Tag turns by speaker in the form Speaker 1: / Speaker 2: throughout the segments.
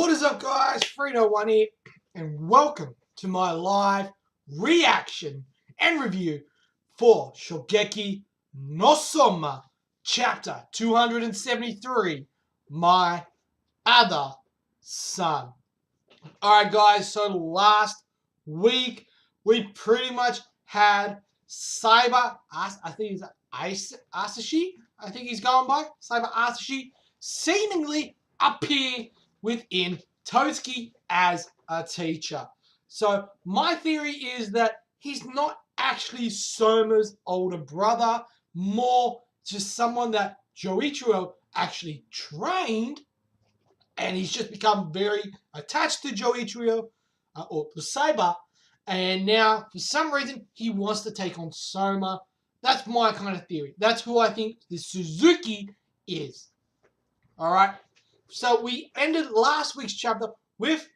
Speaker 1: What is up, guys? Frito1 here, and welcome to my live reaction and review for Shokugeki no Soma, chapter 273, My Other Son. Alright, guys, so last week we pretty much had Cyber, I think he's Asashi, I think he's going by, Cyber Asashi, seemingly appear within Totsuki as a teacher. So my theory is that he's not actually Soma's older brother, more just someone that Jouichirou actually trained, and he's just become very attached to Jouichirou, or the Saber, and now for some reason he wants to take on Soma. That's my kind of theory. That's who I think the Suzuki is. Alright, so we ended last week's chapter with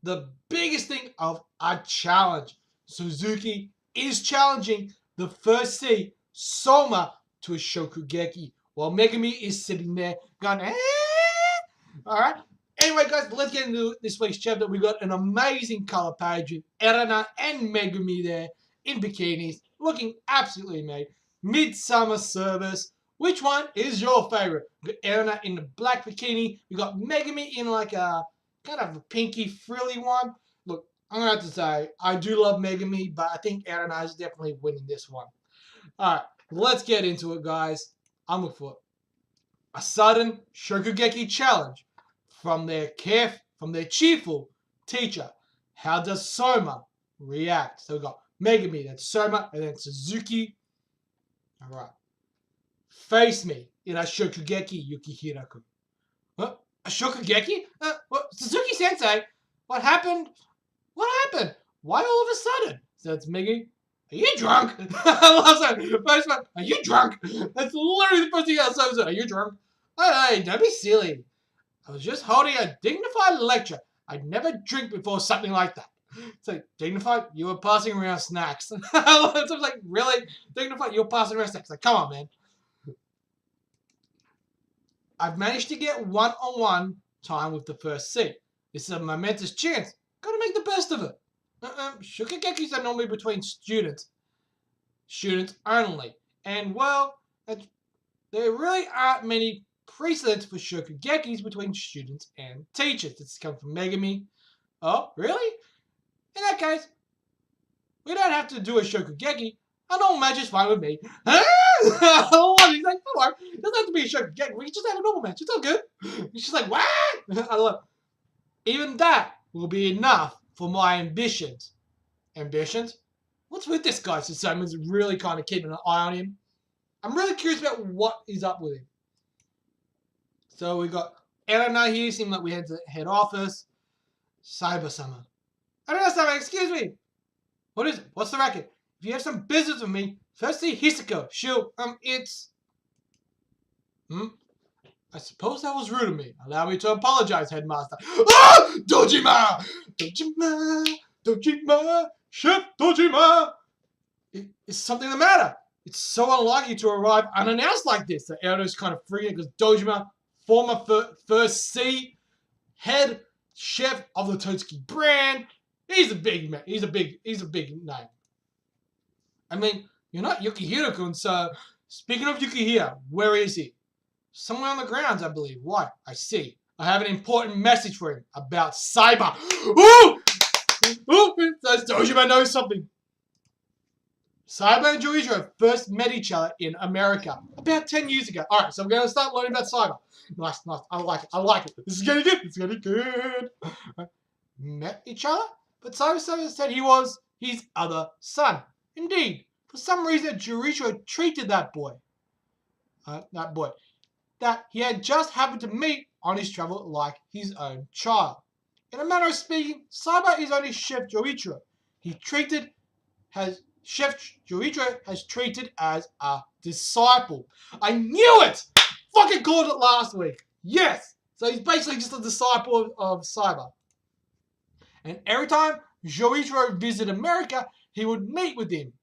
Speaker 1: the biggest thing of a challenge. Suzuki is challenging the first C, Soma, to a Shokugeki, while Megumi is sitting there going, eh? Alright, anyway guys, let's get into this week's chapter. We got an amazing color page with Erina and Megumi there in bikinis, looking absolutely amazing. Midsummer service. Which one is your favorite? We got Erina in the black bikini. We got Megumi in like a kind of a pinky frilly one. Look, I'm going to have to say, I do love Megumi, but I think Erina is definitely winning this one. Alright, let's get into it, guys. I'm looking for a sudden Shokugeki challenge from their cheerful teacher. How does Soma react? So we got Megumi, then Soma, and then Suzuki. Alright. Face me in a Shokugeki, Yukihira-kun. What? A Shokugeki? What? Suzuki-sensei? What happened? What happened? Why all of a sudden? So it's Megumi. Are you drunk? I love that. First one, are you drunk? That's literally the first thing I said. Are you drunk? Hey, don't be silly. I was just holding a dignified lecture. I'd never drink before something like that. So, dignified? You were passing around snacks. So I was like, really? Dignified? You were passing around snacks. Like, come on, man. I've managed to get one-on-one time with the first seat. This is a momentous chance. Gotta make the best of it. Shokugekis are normally between students only. And, well, there really aren't many precedents for Shokugekis between students and teachers. This comes from Megumi. Oh, really? In that case, we don't have to do a Shokugeki. A normal match is fine with me. He's like, don't worry. It doesn't have to be a Shokugeki. We can just have a normal match. It's all good. She's like, what? I love it. Even that will be enough for my ambitions. Ambitions? What's with this guy? So Simon's really kind of keeping an eye on him. I'm really curious about what is up with him. So we got Erina here, seeing that we head to the head office. Cyber-sama. Erina-sama, excuse me. What is it? What's the racket? If you have some business with me, first see Hisako. She'll, it's... I suppose that was rude of me. Allow me to apologize, headmaster. Ah! Dojima! Dojima! Dojima! Chef Dojima! Is something the matter? It's so unlikely to arrive unannounced like this. So Erina's kind of freaking because Dojima, former first C, head chef of the Totsuki brand. He's a big man. He's a big name. I mean, you're not Yukihira-kun, so speaking of Yukihira, where is he? Somewhere on the grounds, I believe. Why? I see. I have an important message for him about Cyber. Ooh! Ooh! Dojima knows something. Cyber and Jouichirou first met each other in America about 10 years ago. Alright, so we're going to start learning about Cyber. Nice, nice. I like it. I like it. This is getting good. It's getting good. Met each other? But Cyber said he was his other son. Indeed. For some reason, Jouichirou treated that boy that he had just happened to meet on his travel like his own child. In a manner of speaking, Cyber is only Chef Jouichirou. Chef Jouichirou has treated as a disciple. I knew it! Fucking called it last week. Yes! So he's basically just a disciple of Cyber. And every time Jouichirou visited America, he would meet with him.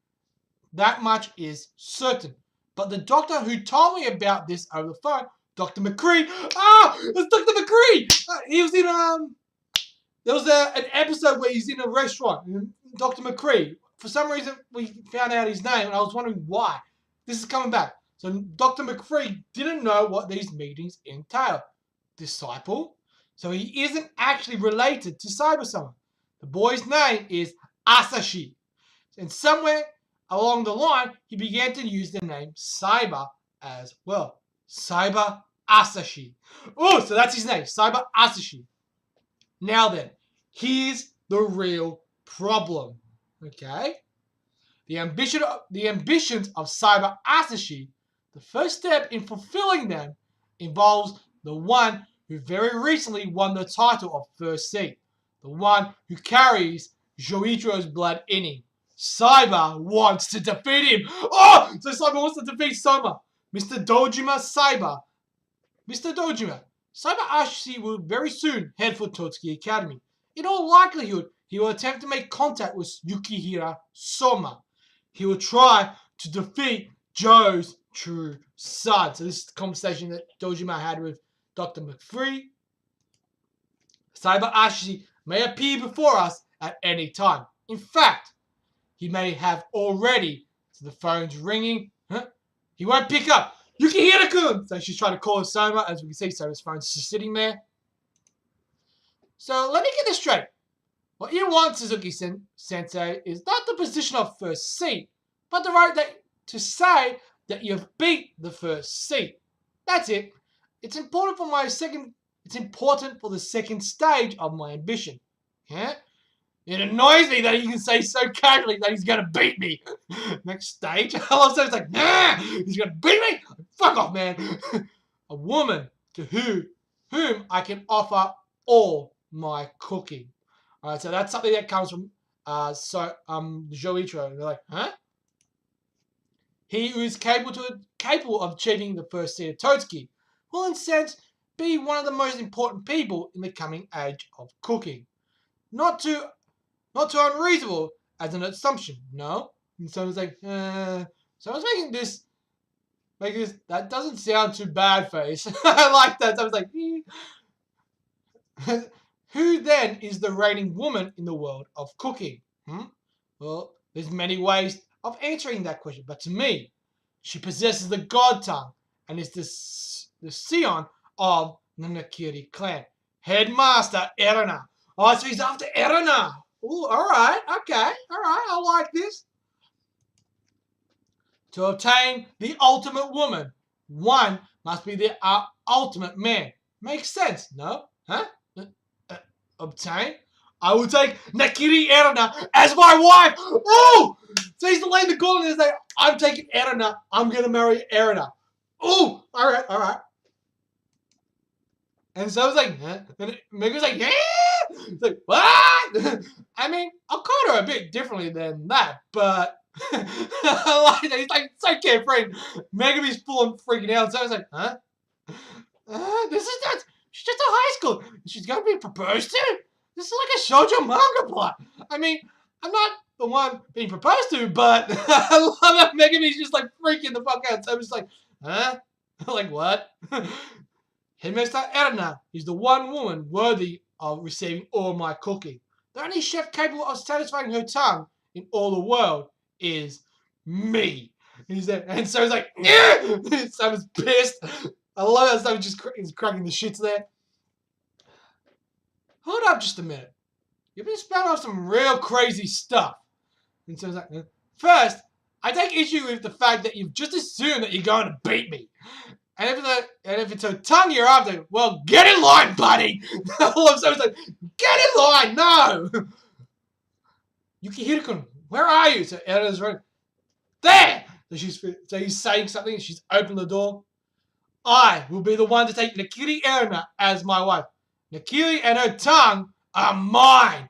Speaker 1: That much is certain. But the doctor who told me about this over the phone, Dr. McCree, it's Dr. McCree! he was in there was an episode where he's in a restaurant, Dr. McCree. For some reason, we found out his name, and I was wondering why. This is coming back. So Dr. McCree didn't know what these meetings entail. Disciple. So he isn't actually related to Cyber-Soma. The boy's name is Asashi. And somewhere along the line, he began to use the name Cyber as well. Cyber Asashi. Oh, so that's his name, Cyber Asashi. Now then, here's the real problem. Okay? The ambitions of Cyber Asashi, the first step in fulfilling them involves the one who very recently won the title of First Seed. The one who carries Jouichirou's blood in him. Cyber wants to defeat him. Oh! So Cyber wants to defeat Soma. Mr. Dojima Cyber. Mr. Dojima. Cyber Asashi will very soon head for Totsuki Academy. In all likelihood, he will attempt to make contact with Yukihira Souma. He will try to defeat Joe's true son. So this is the conversation that Dojima had with Dr. McCree. Cyber Asashi may appear before us at any time. In fact, he may have already. So the phone's ringing. Huh? He won't pick up. Yukihira-kun! So she's trying to call Soma. As we can see, Soma's phone's just sitting there. So let me get this straight. What you want, Suzuki-sensei, is not the position of first seat, but the right to say that you've beat the first seat. That's it. It's important for the second stage of my ambition. Yeah? It annoys me that he can say so casually that he's going to beat me. Next stage, I love so it's like, nah, he's going to beat me? Fuck off, man. A woman to whom I can offer all my cooking. Alright, so that's something that comes from Jouichirou. They're like, huh? He who is capable of achieving the first seed of Totsuki will, in a sense, be one of the most important people in the coming age of cooking. Not too unreasonable as an assumption, no? And someone's like, so I was making this, that doesn't sound too bad, face. I like that. So I was like, who then is the reigning woman in the world of cooking? Well, there's many ways of answering that question, but to me, she possesses the god tongue and is the scion of the Nakiri clan. Headmaster Erina. Oh, so he's after Erina. Ooh, alright, okay, alright, I like this. To obtain the ultimate woman, one must be the ultimate man. Makes sense, no? Huh? Obtain? I will take Nakiri Erina as my wife! Ooh! So he's laying the gauntlet and he's like, I'm taking Erina, I'm gonna marry Erina. Ooh! Alright, alright. And so I was like, huh? And Meg was like, yeah! It's like, what? I mean, I'll call her a bit differently than that, but I like that. He's like so carefree. Megumi's full on freaking out. So I was like, huh? This is not. She's just a high school. She's gonna be proposed to. This is like a shoujo manga plot. I mean, I'm not the one being proposed to, but I love that Megumi's just like freaking the fuck out. So I'm just like, huh? Like what? Headmaster Erina is the one woman worthy of receiving all my cooking. The only chef capable of satisfying her tongue in all the world is me. And so he's like, yeah! Someone's pissed. I love that Someone just is cracking the shits there. Hold up just a minute. You've been spouting off some real crazy stuff. And so he's like, first, I take issue with the fact that you've just assumed that you're going to beat me. And if it's a tongue you're after, well, get in line, buddy! All of a sudden, it's like, get in line, no! Yukihira-kun, where are you? So Erina's running. There! So he's saying something, and she's opened the door. I will be the one to take Nakiri Erina as my wife. Nakiri and her tongue are mine!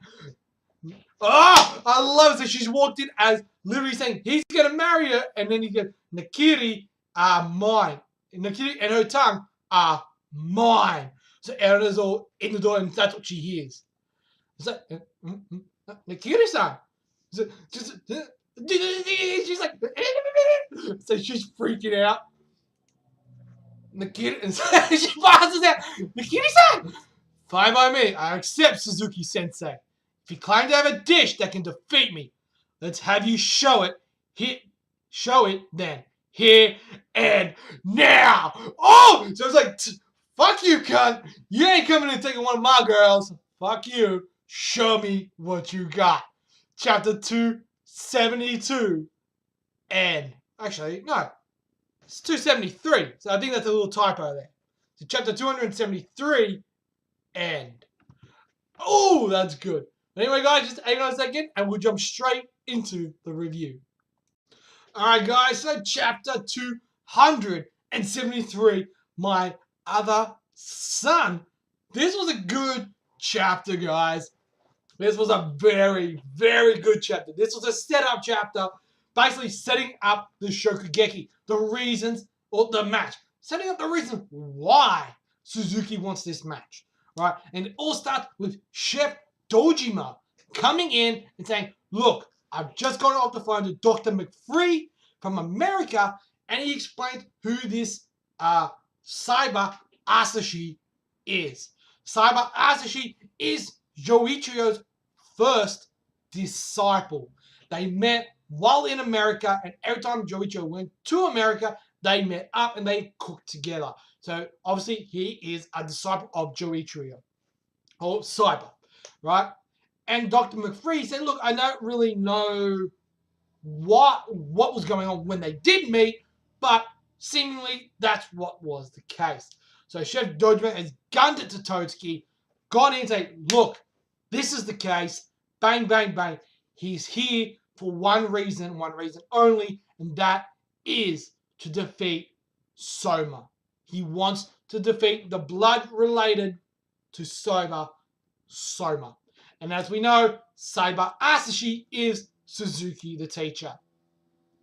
Speaker 1: Oh, I love it. So she's walked in as literally saying, he's going to marry her, and then he goes, Nakiri are mine. Nakiri and her tongue are mine. So Erina's all in the door, and that's what she hears. It's like, Nakiri-san. She's like, so she's freaking out. Nakiri, and so she passes out. Nakiri-san, Fine by me. I accept, Suzuki-sensei. If you claim to have a dish that can defeat me, let's have you show it. Show it then. Here and now. Oh! So it's like, fuck you, cunt. You ain't coming and taking one of my girls. Fuck you. Show me what you got. Chapter 272. And, actually, no. It's 273. So I think that's a little typo there. So chapter 273. End. Oh, that's good. Anyway, guys, just hang on a second and we'll jump straight into the review. Alright, guys, so chapter 273, My Other Son. This was a good chapter, guys. This was a very, very good chapter. This was a setup chapter, basically setting up the Shokugeki, the reasons, or the match. Setting up the reason why Suzuki wants this match. Right? And it all starts with Chef Dojima coming in and saying, look, I've just gone off the phone to Dr. McFree from America, and he explained who this Cyber Asashi is. Cyber Asashi is Jouichirou's first disciple. They met while in America, and every time Jouichirou went to America, they met up and they cooked together. So obviously he is a disciple of Jouichirou, or Cyber, right? And Dr. McFree said, look, I don't really know what was going on when they did meet, but seemingly that's what was the case. So Chef Dojima has gunned it to Totsuki, gone in and said, look, this is the case, bang, bang, bang. He's here for one reason only, and that is to defeat Soma. He wants to defeat the blood-related to Soma. And as we know, Cyber Asashi is Suzuki, the teacher.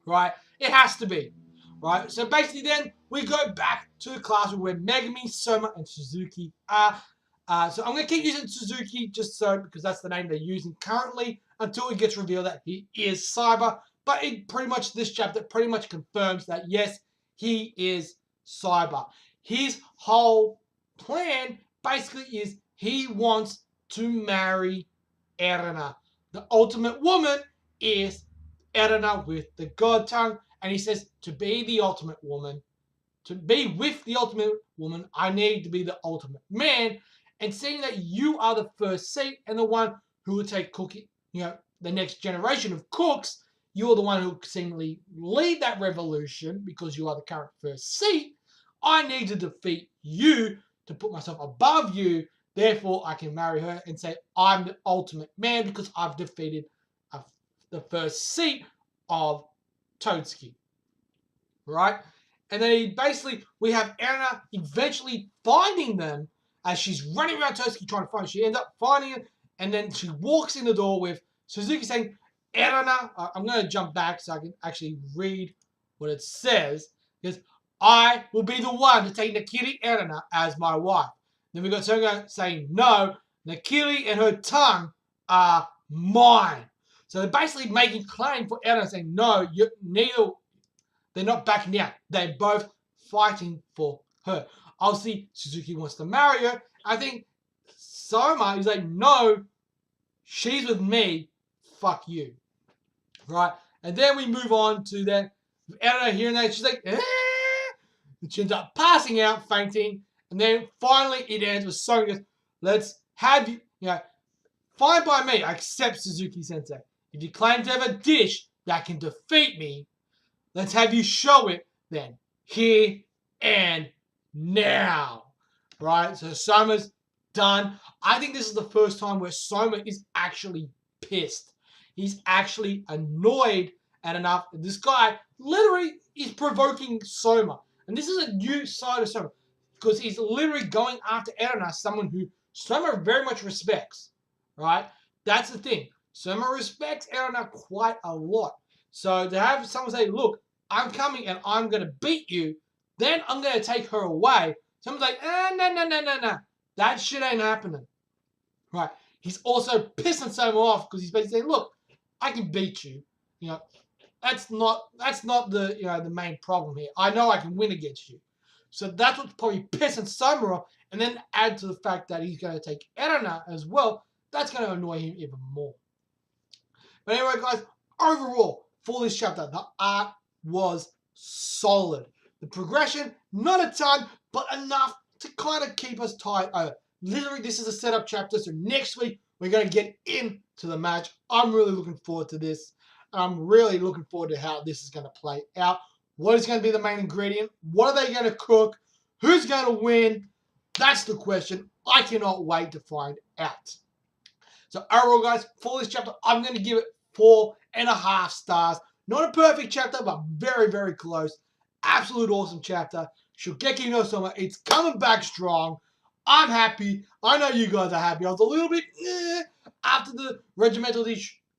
Speaker 1: Right? It has to be. Right? So basically then, we go back to the classroom where Megumi, Soma, and Suzuki are. So I'm going to keep using Suzuki just so, because that's the name they're using currently, until it gets revealed that he is Cyber. But it pretty much, this chapter pretty much confirms that, yes, he is Cyber. His whole plan basically is he wants to marry Erina. The ultimate woman is Erina with the god tongue. And he says, to be the ultimate woman, to be with the ultimate woman, I need to be the ultimate man. And seeing that you are the first seat and the one who will take cooking, the next generation of cooks, you're the one who will seemingly lead that revolution because you are the current first seat. I need to defeat you to put myself above you. Therefore, I can marry her and say I'm the ultimate man because I've defeated the first seat of Totsuki. Right? And then we have Erina eventually finding them as she's running around Totsuki trying to find her. She ends up finding it, and then she walks in the door with Suzuki saying, Erina, I'm going to jump back so I can actually read what it says, because I will be the one to take Nakiri Erina as my wife. Then we got Soga saying, no, Nakiri and her tongue are mine. So they're basically making claim for Erina, saying, no, they're not backing down. They're both fighting for her. Obviously, Suzuki wants to marry her. I think Soma is like, no, she's with me, fuck you. Right? And then we move on to that. Erina hearing that, she's like, eh? And she ends up passing out, fainting. And then finally it ends with Soma goes, let's have you, fine by me, I accept Suzuki-sensei. If you claim to have a dish that can defeat me, let's have you show it then. Here and now. Right? So Soma's done. I think this is the first time where Soma is actually pissed. He's actually annoyed at enough. This guy literally is provoking Soma. And this is a new side of Soma. Because he's literally going after Erina, someone who Soma very much respects. Right? That's the thing. Soma respects Erina quite a lot. So to have someone say, look, I'm coming and I'm going to beat you, then I'm going to take her away. Someone's like, no. That shit ain't happening. Right. He's also pissing Soma off because he's basically saying, look, I can beat you. That's not the the main problem here. I know I can win against you. So that's what's probably pissing Soma off. and then add to the fact that he's going to take Erina as well, that's going to annoy him even more. But anyway, guys, overall, for this chapter, the art was solid. The progression, not a ton, but enough to kind of keep us tied over. Literally, this is a setup chapter, so next week, we're going to get into the match. I'm really looking forward to this. I'm really looking forward to how this is going to play out. What is going to be the main ingredient? What are they going to cook? Who's going to win? That's the question. I cannot wait to find out. So overall, guys, for this chapter, I'm going to give it 4.5 stars. Not a perfect chapter, but very, very close. Absolute awesome chapter. Shokugeki no Soma, it's coming back strong. I'm happy. I know you guys are happy. I was a little bit after the regimental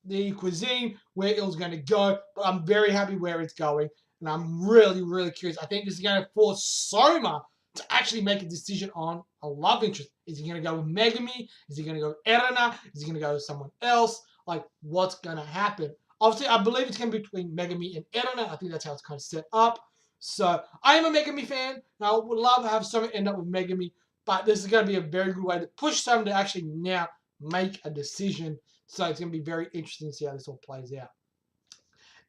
Speaker 1: the cuisine, where it was going to go, but I'm very happy where it's going, and I'm really, really curious. I think this is going to force Soma to actually make a decision on a love interest. Is he going to go with Megumi? Is he going to go with Erina? Is he going to go with someone else? Like, what's going to happen? Obviously, I believe it's going to be between Megumi and Erina. I think that's how it's kind of set up. So, I am a Megumi fan, and I would love to have Soma end up with Megumi, but this is going to be a very good way to push Soma to actually now make a decision. So it's going to be very interesting to see how this all plays out.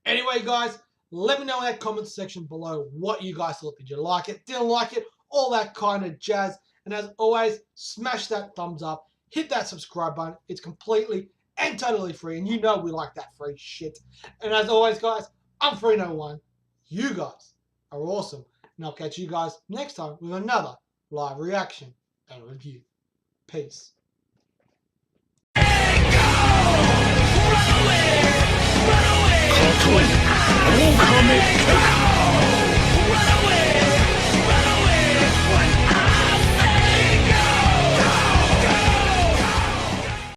Speaker 1: Anyway, guys, let me know in that comment section below what you guys thought. Did you like it? Didn't like it? All that kind of jazz. And as always, smash that thumbs up. Hit that subscribe button. It's completely and totally free. And you know we like that free shit. And as always, guys, I'm Free01. You guys are awesome. And I'll catch you guys next time with another live reaction and review. Peace.